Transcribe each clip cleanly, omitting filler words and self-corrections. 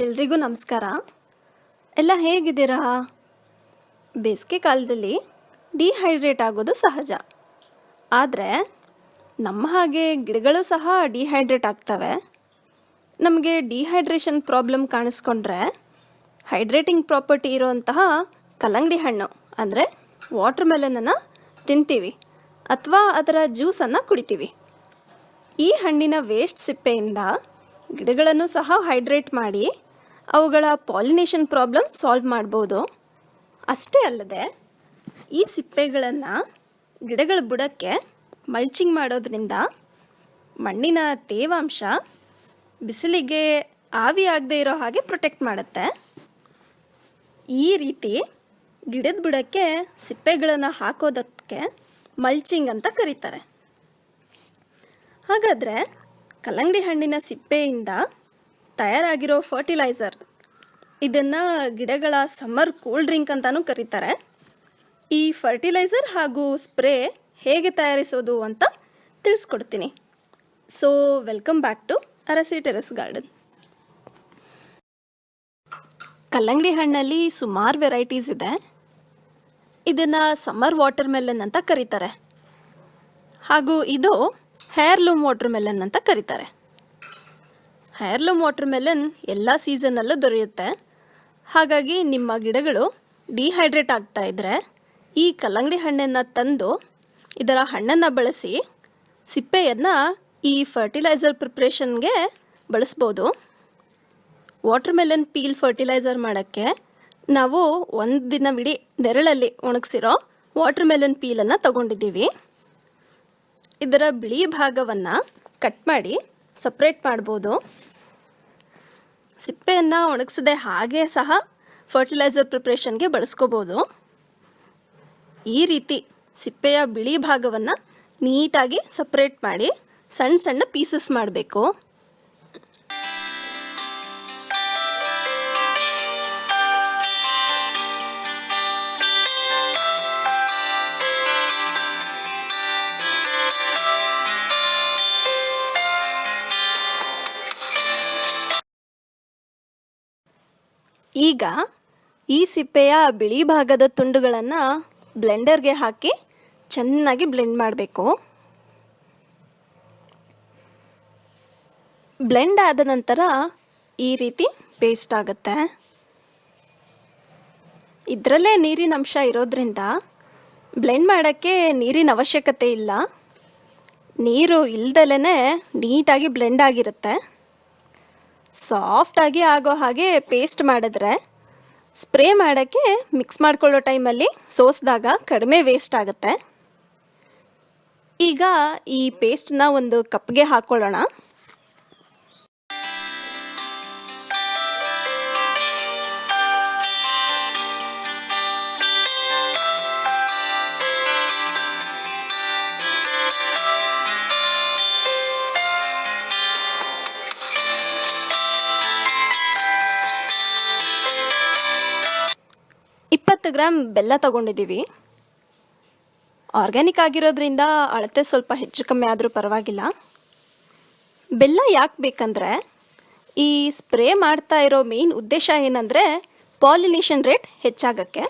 ಎಲ್ರಿಗೂ ನಮಸ್ಕಾರ. ಎಲ್ಲ ಹೇಗಿದ್ದೀರಾ? ಬೇಸಿಗೆ ಕಾಲದಲ್ಲಿ ಡಿಹೈಡ್ರೇಟ್ ಆಗೋದು ಸಹಜ. ಆದರೆ ನಮ್ಮ ಹಾಗೆ ಗಿಡಗಳು ಸಹ ಡಿಹೈಡ್ರೇಟ್ ಆಗ್ತವೆ. ನಮಗೆ ಡಿಹೈಡ್ರೇಷನ್ ಪ್ರಾಬ್ಲಮ್ ಕಾಣಿಸ್ಕೊಂಡ್ರೆ ಹೈಡ್ರೇಟಿಂಗ್ ಪ್ರಾಪರ್ಟಿ ಇರುವಂತಹ ಕಲ್ಲಂಗಡಿ ಹಣ್ಣು ಅಂದರೆ ವಾಟರ್ ಮೆಲನನ್ನು ತಿಂತೀವಿ ಅಥವಾ ಅದರ ಜ್ಯೂಸನ್ನು ಕುಡಿತೀವಿ. ಈ ಹಣ್ಣಿನ ವೇಸ್ಟ್ ಸಿಪ್ಪೆಯಿಂದ ಗಿಡಗಳನ್ನು ಸಹ ಹೈಡ್ರೇಟ್ ಮಾಡಿ ಅವುಗಳ ಪಾಲಿನೇಷನ್ ಪ್ರಾಬ್ಲಮ್ ಸಾಲ್ವ್ ಮಾಡ್ಬೋದು. ಅಷ್ಟೇ ಅಲ್ಲದೆ ಈ ಸಿಪ್ಪೆಗಳನ್ನು ಗಿಡಗಳ ಬುಡಕ್ಕೆ ಮಲ್ಚಿಂಗ್ ಮಾಡೋದ್ರಿಂದ ಮಣ್ಣಿನ ತೇವಾಂಶ ಬಿಸಿಲಿಗೆ ಆವಿ ಆಗದೆ ಇರೋ ಹಾಗೆ ಪ್ರೊಟೆಕ್ಟ್ ಮಾಡುತ್ತೆ. ಈ ರೀತಿ ಗಿಡದ ಬುಡಕ್ಕೆ ಸಿಪ್ಪೆಗಳನ್ನು ಹಾಕೋದಕ್ಕೆ ಮಲ್ಚಿಂಗ್ ಅಂತ ಕರೀತಾರೆ. ಹಾಗಾದರೆ ಕಲ್ಲಂಗಡಿ ಹಣ್ಣಿನ ಸಿಪ್ಪೆಯಿಂದ ತಯಾರಾಗಿರೋ ಫರ್ಟಿಲೈಸರ್, ಇದನ್ನು ಗಿಡಗಳ ಸಮ್ಮರ್ ಕೂಲ್ ಡ್ರಿಂಕ್ ಅಂತಲೂ ಕರೀತಾರೆ. ಈ ಫರ್ಟಿಲೈಸರ್ ಹಾಗೂ ಸ್ಪ್ರೇ ಹೇಗೆ ತಯಾರಿಸೋದು ಅಂತ ತಿಳಿಸ್ಕೊಡ್ತೀನಿ. ಸೊ ವೆಲ್ಕಮ್ ಬ್ಯಾಕ್ ಟು ಅರಸಿ ಟೆರೆಸ್ ಗಾರ್ಡನ್. ಕಲ್ಲಂಗಡಿ ಹಣ್ಣಲ್ಲಿ ಸುಮಾರು ವೆರೈಟೀಸ್ ಇದೆ. ಇದನ್ನು ಸಮ್ಮರ್ ವಾಟರ್ ಮೆಲನ್ ಅಂತ ಕರೀತಾರೆ ಹಾಗೂ ಇದು ಹೇರ್ಲೂಮ್ ವಾಟರ್ ಮೆಲನ್ ಅಂತ ಕರೀತಾರೆ. ಹೇರ್ಲೂಮ್ ವಾಟರ್ ಮೆಲನ್ ಎಲ್ಲ ಸೀಸನ್ನಲ್ಲೂ ದೊರೆಯುತ್ತೆ. ಹಾಗಾಗಿ ನಿಮ್ಮ ಗಿಡಗಳು ಡಿಹೈಡ್ರೇಟ್ ಆಗ್ತಾ ಇದ್ದರೆ ಈ ಕಲ್ಲಂಗಡಿ ಹಣ್ಣನ್ನು ತಂದು ಇದರ ಹಣ್ಣನ್ನು ಬಳಸಿ ಸಿಪ್ಪೆಯನ್ನು ಈ ಫರ್ಟಿಲೈಸರ್ ಪ್ರಿಪ್ರೇಷನ್ಗೆ ಬಳಸ್ಬೋದು. ವಾಟರ್ ಮೆಲನ್ ಪೀಲ್ ಫರ್ಟಿಲೈಸರ್ ಮಾಡೋಕ್ಕೆ ನಾವು ಒಂದು ದಿನವಿಡೀ ನೆರಳಲ್ಲಿ ಒಣಗಿಸಿರೋ ವಾಟರ್ ಮೆಲನ್ ಪೀಲನ್ನು ತಗೊಂಡಿದ್ದೀವಿ. ಇದರ ಬಿಳಿ ಭಾಗವನ್ನು ಕಟ್ ಮಾಡಿ ಸಪ್ರೇಟ್ ಮಾಡ್ಬೋದು. ಸಿಪ್ಪೆಯನ್ನು ಒಣಗಿಸದೆ ಹಾಗೆ ಸಹ ಫರ್ಟಿಲೈಸರ್ ಪ್ರಿಪ್ರೇಷನ್ಗೆ ಬಳಸ್ಕೋಬೋದು. ಈ ರೀತಿ ಸಿಪ್ಪೆಯ ಬಿಳಿ ಭಾಗವನ್ನು ನೀಟಾಗಿ ಸಪ್ರೇಟ್ ಮಾಡಿ ಸಣ್ಣ ಸಣ್ಣ ಪೀಸಸ್ ಮಾಡಬೇಕು. ಈಗ ಈ ಸಿಪ್ಪೆಯ ಬಿಳಿ ಭಾಗದ ತುಂಡುಗಳನ್ನು ಬ್ಲೆಂಡರ್ಗೆ ಹಾಕಿ ಚೆನ್ನಾಗಿ ಬ್ಲೆಂಡ್ ಮಾಡಬೇಕು. ಬ್ಲೆಂಡ್ ಆದ ನಂತರ ಈ ರೀತಿ ಪೇಸ್ಟ್ ಆಗುತ್ತೆ. ಇದರಲ್ಲೇ ನೀರಿನ ಅಂಶ ಇರೋದ್ರಿಂದ ಬ್ಲೆಂಡ್ ಮಾಡೋಕ್ಕೆ ನೀರಿನ ಅವಶ್ಯಕತೆ ಇಲ್ಲ. ನೀರು ಇಲ್ದಲೇ ನೀಟಾಗಿ ಬ್ಲೆಂಡ್ ಆಗಿರುತ್ತೆ. ಸಾಫ್ಟಾಗಿ ಆಗೋ ಹಾಗೆ ಪೇಸ್ಟ್ ಮಾಡಿದ್ರೆ ಸ್ಪ್ರೇ ಮಾಡೋಕ್ಕೆ ಮಿಕ್ಸ್ ಮಾಡ್ಕೊಳ್ಳೋ ಟೈಮಲ್ಲಿ ಸೋಸಿದಾಗ ಕಡಿಮೆ ವೇಸ್ಟ್ ಆಗುತ್ತೆ. ಈಗ ಈ ಪೇಸ್ಟನ್ನ ಒಂದು ಕಪ್ಗೆ ಹಾಕ್ಕೊಳ್ಳೋಣ. ಗ್ರಾಮ್ ಬೆಲ್ಲ ತಗೊಂಡಿದ್ದೀವಿ. ಆರ್ಗ್ಯಾನಿಕ್ ಆಗಿರೋದ್ರಿಂದ ಅಳತೆ ಸ್ವಲ್ಪ ಹೆಚ್ಚು ಕಮ್ಮಿ ಆದರೂ ಪರವಾಗಿಲ್ಲ. ಬೆಲ್ಲ ಯಾಕೆ ಬೇಕಂದರೆ ಈ ಸ್ಪ್ರೇ ಮಾಡ್ತಾ ಇರೋ ಮೇನ್ ಉದ್ದೇಶ ಏನಂದರೆ ಪಾಲಿನೇಷನ್ ರೇಟ್ ಹೆಚ್ಚಾಗಕ್ಕೆ.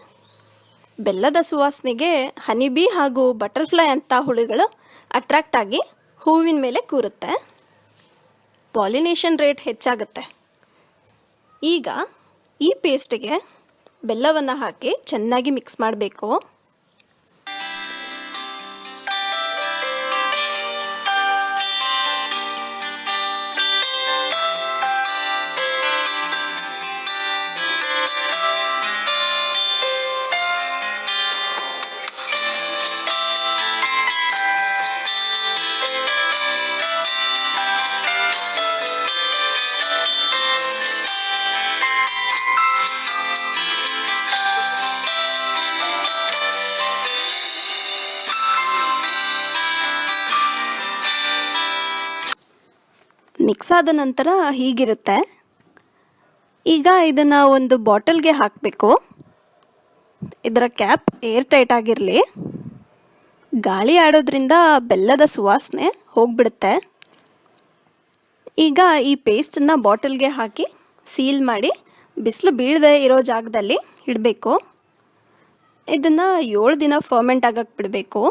ಬೆಲ್ಲದ ಸುವಾಸನೆಗೆ ಹನಿಬಿ ಹಾಗೂ ಬಟರ್ಫ್ಲೈ ಅಂತ ಹುಳುಗಳು ಅಟ್ರಾಕ್ಟ್ ಆಗಿ ಹೂವಿನ ಮೇಲೆ ಕೂರುತ್ತೆ. ಪಾಲಿನೇಷನ್ ರೇಟ್ ಹೆಚ್ಚಾಗುತ್ತೆ. ಈಗ ಈ ಪೇಸ್ಟಿಗೆ ಬೆಲ್ಲವನ್ನು ಹಾಕಿ ಚೆನ್ನಾಗಿ ಮಿಕ್ಸ್ ಮಾಡಬೇಕು. ಮಿಕ್ಸ್ ಆದ ನಂತರ ಹೀಗಿರುತ್ತೆ. ಈಗ ಇದನ್ನು ಒಂದು ಬಾಟಲ್ಗೆ ಹಾಕಬೇಕು. ಇದರ ಕ್ಯಾಪ್ ಏರ್ ಟೈಟ್ ಆಗಿರಲಿ. ಗಾಳಿ ಆಡೋದ್ರಿಂದ ಬೆಲ್ಲದ ಸುವಾಸನೆ ಹೋಗ್ಬಿಡುತ್ತೆ. ಈಗ ಈ ಪೇಸ್ಟನ್ನು ಬಾಟಲ್ಗೆ ಹಾಕಿ ಸೀಲ್ ಮಾಡಿ ಬಿಸಿಲು ಬೀಳದೆ ಇರೋ ಜಾಗದಲ್ಲಿ ಇಡಬೇಕು. ಇದನ್ನು 7 ದಿನ ಫರ್ಮೆಂಟ್ ಆಗಕ್ಕೆ ಬಿಡಬೇಕು.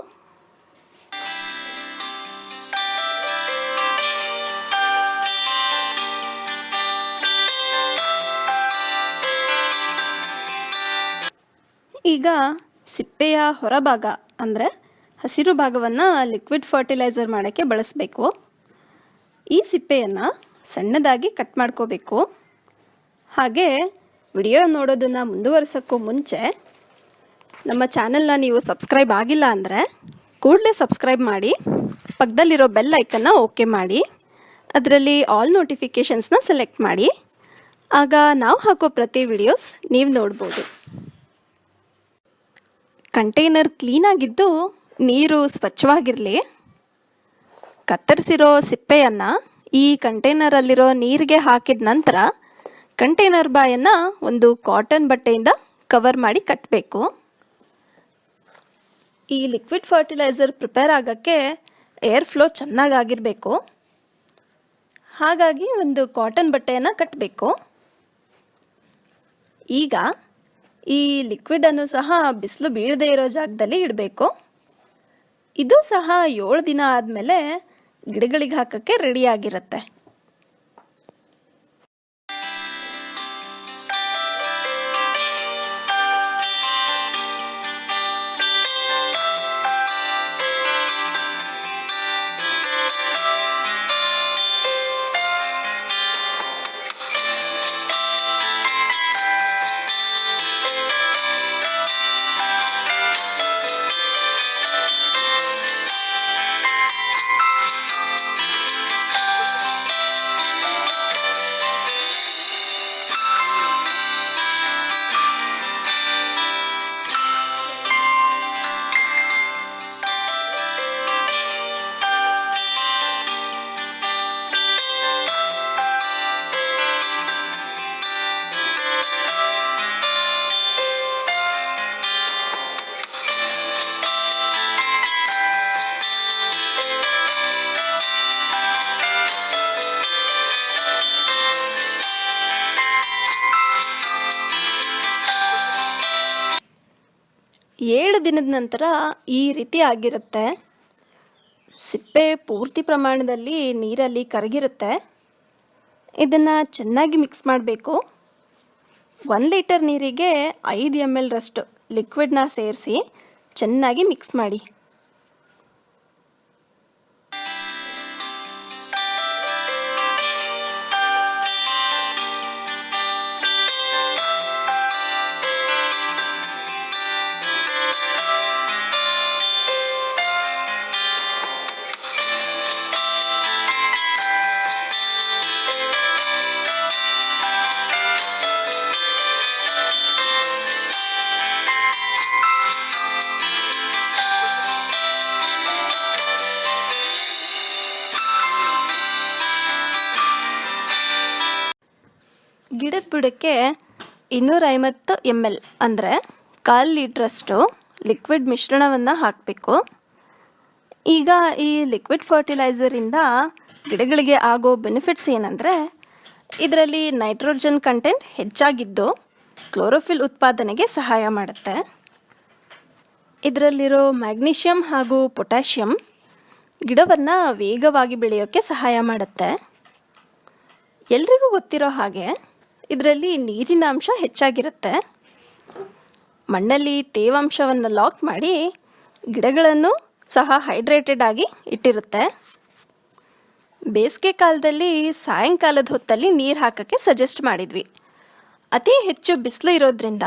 ಈಗ ಸಿಪ್ಪೆಯ ಹೊರಭಾಗ ಅಂದರೆ ಹಸಿರು ಭಾಗವನ್ನು ಲಿಕ್ವಿಡ್ ಫರ್ಟಿಲೈಸರ್ ಮಾಡೋಕ್ಕೆ ಬಳಸಬೇಕು. ಈ ಸಿಪ್ಪೆಯನ್ನು ಸಣ್ಣದಾಗಿ ಕಟ್ ಮಾಡ್ಕೋಬೇಕು. ಹಾಗೆ ವಿಡಿಯೋ ನೋಡೋದನ್ನು ಮುಂದುವರಿಸೋಕ್ಕೂ ಮುಂಚೆ ನಮ್ಮ ಚಾನಲ್ನ ನೀವು ಸಬ್ಸ್ಕ್ರೈಬ್ ಆಗಿಲ್ಲ ಅಂದರೆ ಕೂಡಲೇ ಸಬ್ಸ್ಕ್ರೈಬ್ ಮಾಡಿ, ಪಕ್ಕದಲ್ಲಿರೋ ಬೆಲ್ ಐಕನ್ನ ಓಕೆ ಮಾಡಿ, ಅದರಲ್ಲಿ ಆಲ್ ನೋಟಿಫಿಕೇಷನ್ಸ್ನ ಸೆಲೆಕ್ಟ್ ಮಾಡಿ. ಆಗ ನಾವು ಹಾಕೋ ಪ್ರತಿ ವಿಡಿಯೋಸ್ ನೀವು ನೋಡ್ಬೋದು. ಕಂಟೈನರ್ ಕ್ಲೀನಾಗಿದ್ದು ನೀರು ಸ್ವಚ್ಛವಾಗಿರಲಿ. ಕತ್ತರಿಸಿರೋ ಸಿಪ್ಪೆಯನ್ನು ಈ ಕಂಟೈನರಲ್ಲಿರೋ ನೀರಿಗೆ ಹಾಕಿದ ನಂತರ ಕಂಟೈನರ್ ಬಾಯನ್ನು ಒಂದು ಕಾಟನ್ ಬಟ್ಟೆಯಿಂದ ಕವರ್ ಮಾಡಿ ಕಟ್ಟಬೇಕು. ಈ ಲಿಕ್ವಿಡ್ ಫರ್ಟಿಲೈಸರ್ ಪ್ರಿಪೇರ್ ಆಗೋಕ್ಕೆ ಏರ್ ಫ್ಲೋ ಚೆನ್ನಾಗಾಗಿರಬೇಕು. ಹಾಗಾಗಿ ಒಂದು ಕಾಟನ್ ಬಟ್ಟೆಯನ್ನು ಕಟ್ಟಬೇಕು. ಈಗ ಈ ಲಿಕ್ವಿಡನ್ನು ಸಹ ಬಿಸಿಲು ಬೀಳದೇ ಇರೋ ಜಾಗದಲ್ಲಿ ಇಡಬೇಕು. ಇದು ಸಹ 7 ದಿನ ಆದಮೇಲೆ ಗಿಡಗಳಿಗೆ ಹಾಕೋಕ್ಕೆ ರೆಡಿಯಾಗಿರುತ್ತೆ. ಏಳು ದಿನದ ನಂತರ ಈ ರೀತಿ ಆಗಿರುತ್ತೆ. ಸಿಪ್ಪೆ ಪೂರ್ತಿ ಪ್ರಮಾಣದಲ್ಲಿ ನೀರಲ್ಲಿ ಕರಗಿರುತ್ತೆ. ಇದನ್ನು ಚೆನ್ನಾಗಿ ಮಿಕ್ಸ್ ಮಾಡಬೇಕು. 1 ಲೀಟರ್ ನೀರಿಗೆ 5 ml ರಷ್ಟು ಲಿಕ್ವಿಡ್ನ ಸೇರಿಸಿ ಚೆನ್ನಾಗಿ ಮಿಕ್ಸ್ ಮಾಡಿ. ಗಿಡದ ಬುಡಕ್ಕೆ 250 ml ಅಂದರೆ 1/4 ಲೀಟ್ರಷ್ಟು ಲಿಕ್ವಿಡ್ ಮಿಶ್ರಣವನ್ನು ಹಾಕಬೇಕು. ಈಗ ಈ ಲಿಕ್ವಿಡ್ ಫರ್ಟಿಲೈಸರಿಂದ ಗಿಡಗಳಿಗೆ ಆಗೋ ಬೆನಿಫಿಟ್ಸ್ ಏನಂದರೆ, ಇದರಲ್ಲಿ ನೈಟ್ರೋಜನ್ ಕಂಟೆಂಟ್ ಹೆಚ್ಚಾಗಿದ್ದು ಕ್ಲೋರೋಫಿಲ್ ಉತ್ಪಾದನೆಗೆ ಸಹಾಯ ಮಾಡುತ್ತೆ. ಇದರಲ್ಲಿರೋ ಮ್ಯಾಗ್ನೀಷಿಯಮ್ ಹಾಗೂ ಪೊಟ್ಯಾಷಿಯಮ್ ಗಿಡವನ್ನು ವೇಗವಾಗಿ ಬೆಳೆಯೋಕ್ಕೆ ಸಹಾಯ ಮಾಡುತ್ತೆ. ಎಲ್ರಿಗೂ ಗೊತ್ತಿರೋ ಹಾಗೆ ಇದರಲ್ಲಿ ನೀರಿನ ಅಂಶ ಹೆಚ್ಚಾಗಿರುತ್ತೆ. ಮಣ್ಣಲ್ಲಿ ತೇವಾಂಶವನ್ನು ಲಾಕ್ ಮಾಡಿ ಗಿಡಗಳನ್ನು ಸಹ ಹೈಡ್ರೇಟೆಡ್ ಆಗಿ ಇಟ್ಟಿರುತ್ತೆ. ಬೇಸಿಗೆ ಕಾಲದಲ್ಲಿ ಸಾಯಂಕಾಲದ ಹೊತ್ತಲ್ಲಿ ನೀರು ಹಾಕೋಕ್ಕೆ ಸಜೆಸ್ಟ್ ಮಾಡಿದ್ವಿ. ಅತಿ ಹೆಚ್ಚು ಬಿಸಿಲು ಇರೋದ್ರಿಂದ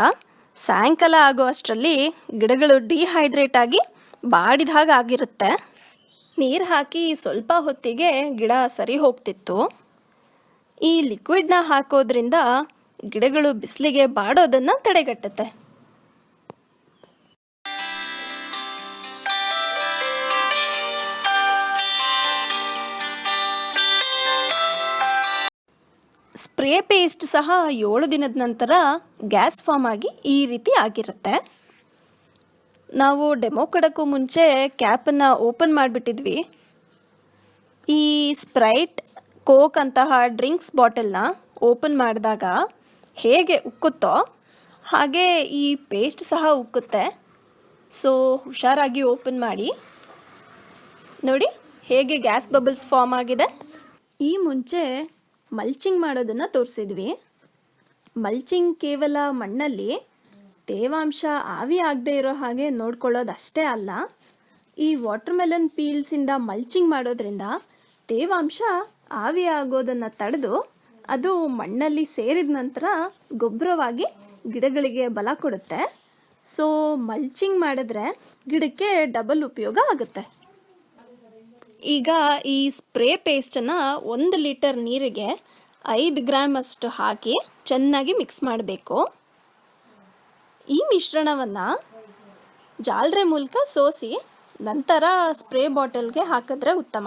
ಸಾಯಂಕಾಲ ಆಗೋ ಅಷ್ಟರಲ್ಲಿ ಗಿಡಗಳು ಡಿಹೈಡ್ರೇಟ್ ಆಗಿ ಬಾಡಿದ ಹಾಗೆ ಆಗಿರುತ್ತೆ. ನೀರು ಹಾಕಿ ಸ್ವಲ್ಪ ಹೊತ್ತಿಗೆ ಗಿಡ ಸರಿ ಹೋಗ್ತಿತ್ತು. ಈ ಲಿಕ್ವಿಡ್ನ ಹಾಕೋದ್ರಿಂದ ಗಿಡಗಳು ಬಿಸಿಲಿಗೆ ಬಾಡೋದನ್ನು ತಡೆಗಟ್ಟುತ್ತೆ. ಸ್ಪ್ರೇ ಪೇಸ್ಟ್ ಸಹ 7 ದಿನದ ನಂತರ ಗ್ಯಾಸ್ ಫಾರ್ಮ್ ಆಗಿ ಈ ರೀತಿ ಆಗಿರುತ್ತೆ. ನಾವು ಡೆಮೋ ಕೊಡೋಕ್ಕೂ ಮುಂಚೆ ಕ್ಯಾಪನ್ನು ಓಪನ್ ಮಾಡಿಬಿಟ್ಟಿದ್ವಿ. ಈ ಸ್ಪ್ರೈಟ್, ಕೋಕ್ ಅಂತಹ ಡ್ರಿಂಕ್ಸ್ ಬಾಟಲ್ನ ಓಪನ್ ಮಾಡಿದಾಗ ಹೇಗೆ ಉಕ್ಕುತ್ತೋ ಹಾಗೆ ಈ ಪೇಸ್ಟ್ ಸಹ ಉಕ್ಕುತ್ತೆ. ಸೊ ಹುಷಾರಾಗಿ ಓಪನ್ ಮಾಡಿ. ನೋಡಿ ಹೇಗೆ ಗ್ಯಾಸ್ ಬಬಲ್ಸ್ ಫಾರ್ಮ್ ಆಗಿದೆ. ಈ ಮುಂಚೆ ಮಲ್ಚಿಂಗ್ ಮಾಡೋದನ್ನು ತೋರಿಸಿದ್ವಿ. ಮಲ್ಚಿಂಗ್ ಕೇವಲ ಮಣ್ಣಲ್ಲಿ ತೇವಾಂಶ ಆವಿ ಆಗದೆ ಇರೋ ಹಾಗೆ ನೋಡ್ಕೊಳ್ಳೋದು ಅಷ್ಟೇ ಅಲ್ಲ, ಈ ವಾಟರ್ಮೆಲನ್ ಪೀಲ್ಸಿಂದ ಮಲ್ಚಿಂಗ್ ಮಾಡೋದ್ರಿಂದ ತೇವಾಂಶ ಆವಿ ಆಗೋದನ್ನು ತಡೆದು ಅದು ಮಣ್ಣಲ್ಲಿ ಸೇರಿದ ನಂತರ ಗೊಬ್ಬರವಾಗಿ ಗಿಡಗಳಿಗೆ ಬಲ ಕೊಡುತ್ತೆ. ಸೊ ಮಲ್ಚಿಂಗ್ ಮಾಡಿದ್ರೆ ಗಿಡಕ್ಕೆ ಡಬಲ್ ಉಪಯೋಗ ಆಗುತ್ತೆ. ಈಗ ಈ ಸ್ಪ್ರೇ ಪೇಸ್ಟನ್ನು 1 ಲೀಟರ್ ನೀರಿಗೆ 5 ಗ್ರಾಮ್ ಅಷ್ಟು ಹಾಕಿ ಚೆನ್ನಾಗಿ ಮಿಕ್ಸ್ ಮಾಡಬೇಕು. ಈ ಮಿಶ್ರಣವನ್ನು ಜಾಲರೆ ಮೂಲಕ ಸೋಸಿ ನಂತರ ಸ್ಪ್ರೇ ಬಾಟಲ್ಗೆ ಹಾಕಿದ್ರೆ ಉತ್ತಮ.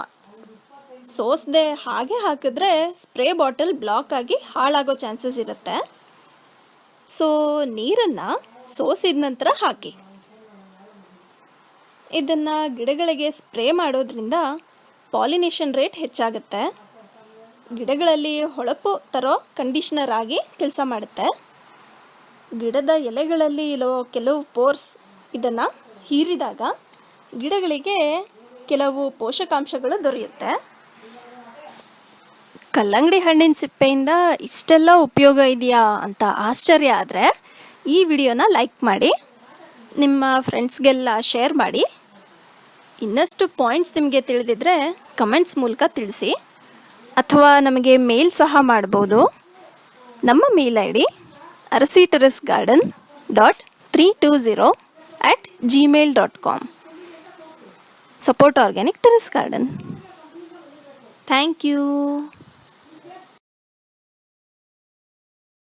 ಸೋಸದೆ ಹಾಗೆ ಹಾಕಿದ್ರೆ ಸ್ಪ್ರೇ ಬಾಟಲ್ ಬ್ಲಾಕ್ ಆಗಿ ಹಾಳಾಗೋ ಚಾನ್ಸಸ್ ಇರುತ್ತೆ. ಸೊ ನೀರನ್ನು ಸೋಸಿದ ನಂತರ ಹಾಕಿ. ಇದನ್ನು ಗಿಡಗಳಿಗೆ ಸ್ಪ್ರೇ ಮಾಡೋದ್ರಿಂದ ಪಾಲಿನೇಷನ್ ರೇಟ್ ಹೆಚ್ಚಾಗುತ್ತೆ. ಗಿಡಗಳಲ್ಲಿ ಹೊಳಪು ತರೋ ಕಂಡೀಷ್ನರ್ ಆಗಿ ಕೆಲಸ ಮಾಡುತ್ತೆ. ಗಿಡದ ಎಲೆಗಳಲ್ಲಿ ಇರೋ ಕೆಲವು ಪೋರ್ಸ್ ಇದನ್ನು ಹೀರಿದಾಗ ಗಿಡಗಳಿಗೆ ಕೆಲವು ಪೋಷಕಾಂಶಗಳು ದೊರೆಯುತ್ತೆ. ಕಲ್ಲಂಗಡಿ ಹಣ್ಣಿನ ಸಿಪ್ಪೆಯಿಂದ ಇಷ್ಟೆಲ್ಲ ಉಪಯೋಗ ಇದೆಯಾ ಅಂತ ಆಶ್ಚರ್ಯ ಆದರೆ ಈ ವಿಡಿಯೋನ ಲೈಕ್ ಮಾಡಿ, ನಿಮ್ಮ ಫ್ರೆಂಡ್ಸ್ಗೆಲ್ಲ ಶೇರ್ ಮಾಡಿ. ಇನ್ನಷ್ಟು ಪಾಯಿಂಟ್ಸ್ ನಿಮಗೆ ತಿಳಿದಿದ್ರೆ ಕಮೆಂಟ್ಸ್ ಮೂಲಕ ತಿಳಿಸಿ, ಅಥವಾ ನಮಗೆ ಮೇಲ್ ಸಹ ಮಾಡ್ಬೋದು. ನಮ್ಮ ಮೇಲ್ ID arasiterracegarden.320@gmail.com. Support Organic Terrace Garden. Thank you.